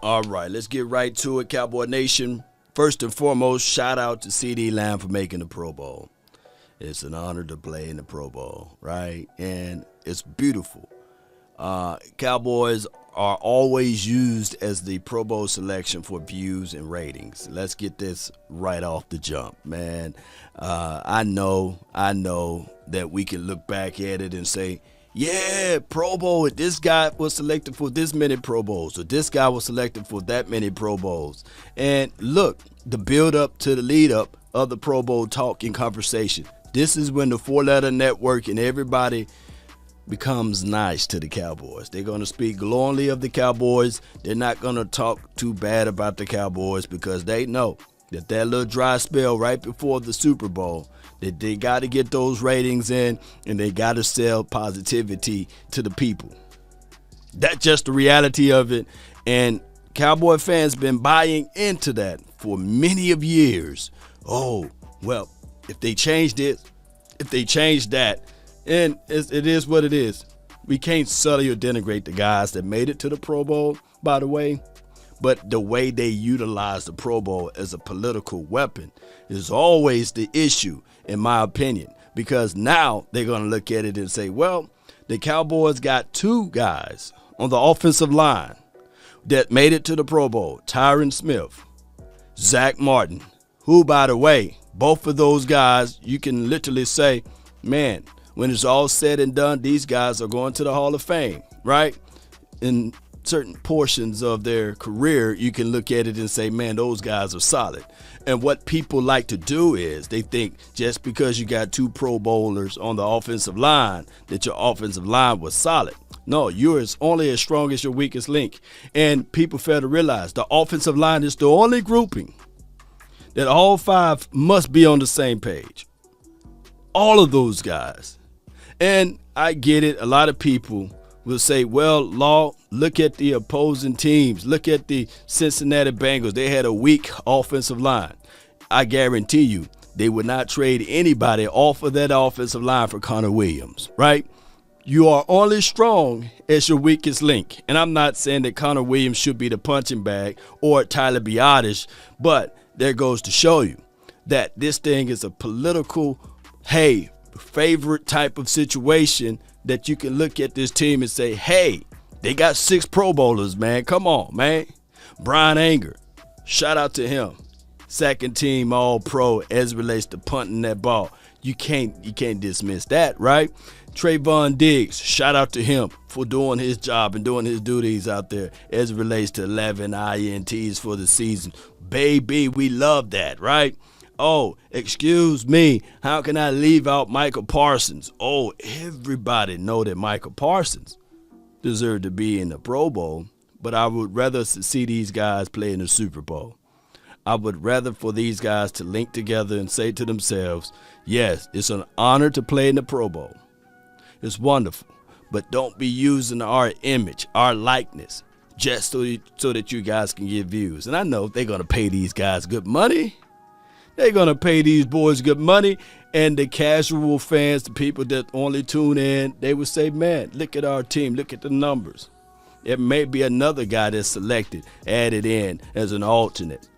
All right, let's get right to it, Cowboy Nation. First and foremost, shout out to CeeDee Lamb for making the Pro Bowl. It's an honor to play in the Pro Bowl, right? And it's beautiful. Cowboys are always used as the Pro Bowl selection for views and ratings. Let's get this right off the jump, man. I know that we can look back at it and say, yeah, Pro Bowl, this guy was selected for this many Pro Bowls, or this guy was selected for that many Pro Bowls. And look, the build up to the lead up of the Pro Bowl talk and conversation. This is when the four-letter network and everybody becomes nice to the Cowboys. They're going to speak glowingly of the Cowboys. They're not going to talk too bad about the Cowboys because they know that little dry spell right before the Super Bowl, that they got to get those ratings in and they got to sell positivity to the people. That's just the reality of it. And Cowboy fans been buying into that for many of years. Oh, well, if they change this, if they change that, and it is what it is. We can't sully or denigrate the guys that made it to the Pro Bowl, by the way. But the way they utilize the Pro Bowl as a political weapon is always the issue, in my opinion. Because now they're going to look at it and say, well, the Cowboys got two guys on the offensive line that made it to the Pro Bowl. Tyron Smith, Zach Martin, who, by the way, both of those guys, you can literally say, man, when it's all said and done, these guys are going to the Hall of Fame, right? In certain portions of their career, you can look at it and say, man, those guys are solid. And what people like to do is they think just because you got two Pro Bowlers on the offensive line, that your offensive line was solid. No, you're only as strong as your weakest link. And people fail to realize the offensive line is the only grouping that all five must be on the same page. All of those guys. And I get it. A lot of people will say, well, Law, look at the opposing teams. Look at the Cincinnati Bengals. They had a weak offensive line. I guarantee you they would not trade anybody off of that offensive line for Connor Williams, right? You are only strong as your weakest link. And I'm not saying that Connor Williams should be the punching bag or Tyler Biadasz, but there goes to show you that this thing is a political, favorite type of situation that you can look at this team and say, hey, they got 6 Pro Bowlers, man. Come on, man. Brian Anger, shout out to him. Second team All-Pro as it relates to punting that ball. You can't dismiss that, right? Trevon Diggs, shout out to him for doing his job and doing his duties out there as it relates to 11 INTs for the season. Baby, we love that, right? Oh, excuse me, how can I leave out Micah Parsons? Oh, everybody know that Micah Parsons deserved to be in the Pro Bowl, but I would rather see these guys play in the Super Bowl. I would rather for these guys to link together and say to themselves, yes, it's an honor to play in the Pro Bowl. It's wonderful, but don't be using our image, our likeness, just so that you guys can get views. And I know they're going to pay these guys good money. They're going to pay these boys good money. And the casual fans, the people that only tune in, they would say, man, look at our team. Look at the numbers. It may be another guy that's selected, added in as an alternate.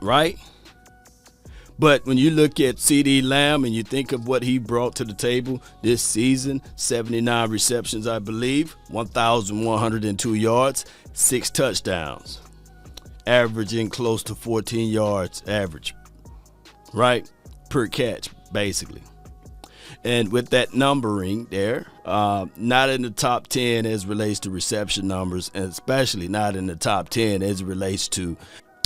Right? But when you look at CeeDee Lamb and you think of what he brought to the table this season, 79 receptions, I believe, 1,102 yards, 6 touchdowns, averaging close to 14 yards average, right, per catch, basically. And with that numbering there, not in the top 10 as relates to reception numbers, and especially not in the top 10 as it relates to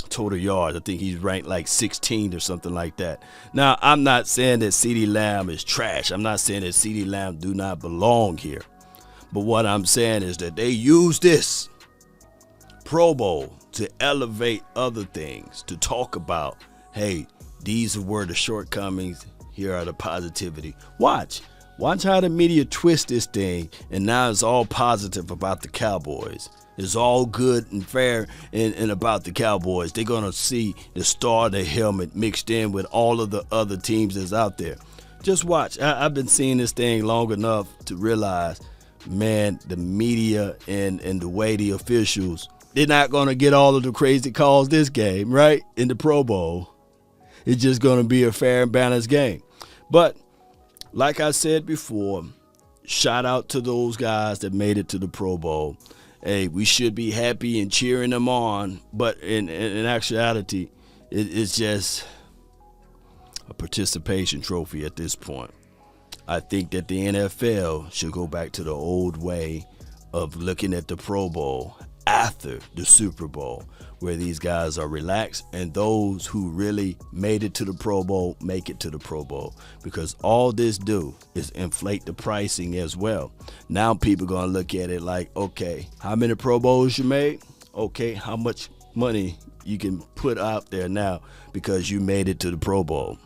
total yards. I think he's ranked like 16 or something like that. Now, I'm not saying that CeeDee Lamb is trash. I'm not saying that CeeDee Lamb do not belong here. But what I'm saying is that they use this Pro Bowl to elevate other things, to talk about, hey, these were the shortcomings, here are the positivity. Watch how the media twist this thing, and now it's all positive about the Cowboys. It's all good and fair and about the Cowboys. They're going to see the star of the helmet mixed in with all of the other teams that's out there. Just watch. I've been seeing this thing long enough to realize man, the media and the way the officials, they're not going to get all of the crazy calls this game, right? In the Pro Bowl. It's just going to be a fair and balanced game. But like I said before, shout out to those guys that made it to the Pro Bowl. Hey, we should be happy and cheering them on. But in actuality, it's just a participation trophy at this point. I think that the NFL should go back to the old way of looking at the Pro Bowl after the Super Bowl, where these guys are relaxed and those who really made it to the Pro Bowl make it to the Pro Bowl, because all this do is inflate the pricing as well. Now people gonna look at it like, okay, how many Pro Bowls you made? Okay, how much money you can put out there now because you made it to the Pro Bowl.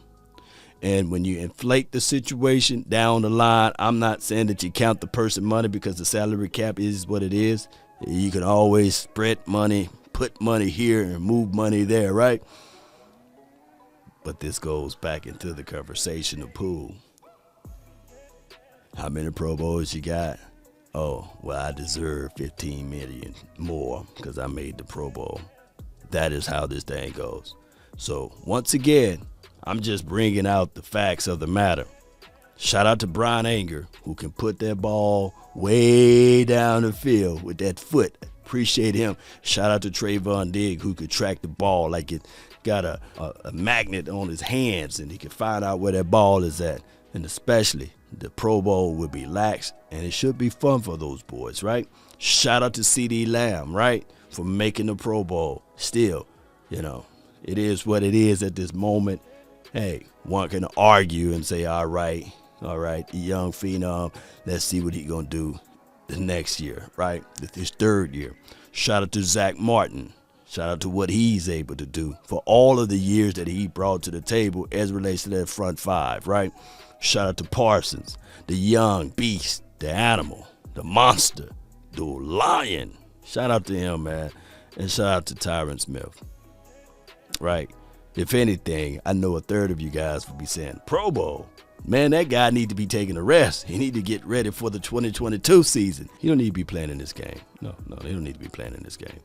And when you inflate the situation down the line, I'm not saying that you count the person money, because the salary cap is what it is. You can always spread money, put money here and move money there, right? But this goes back into the conversation of pool. How many Pro Bowls you got? Oh, well, I deserve 15 million more because I made the Pro Bowl. That is how this thing goes. So once again, I'm just bringing out the facts of the matter. Shout out to Brian Anger, who can put that ball way down the field with that foot. Appreciate him. Shout out to Trevon Diggs, who could track the ball like it got a magnet on his hands, and he can find out where that ball is at. And especially the Pro Bowl will be lax, and it should be fun for those boys, right? Shout out to CeeDee Lamb, right, for making the Pro Bowl. Still, it is what it is at this moment. Hey, one can argue and say, all right, the young phenom, let's see what he's going to do the next year, right? His third year. Shout out to Zach Martin. Shout out to what he's able to do for all of the years that he brought to the table as relates to that front five, right? Shout out to Parsons, the young beast, the animal, the monster, the lion. Shout out to him, man. And shout out to Tyron Smith, right? If anything, I know a third of you guys will be saying, Pro Bowl, man, that guy need to be taking a rest. He need to get ready for the 2022 season. He don't need to be playing in this game. No, they don't need to be playing in this game.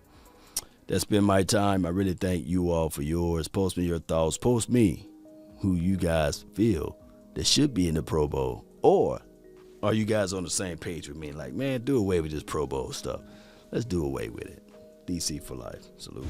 That's been my time. I really thank you all for yours. Post me your thoughts. Post me who you guys feel that should be in the Pro Bowl. Or are you guys on the same page with me? Like, man, do away with this Pro Bowl stuff. Let's do away with it. DC for life. Salute.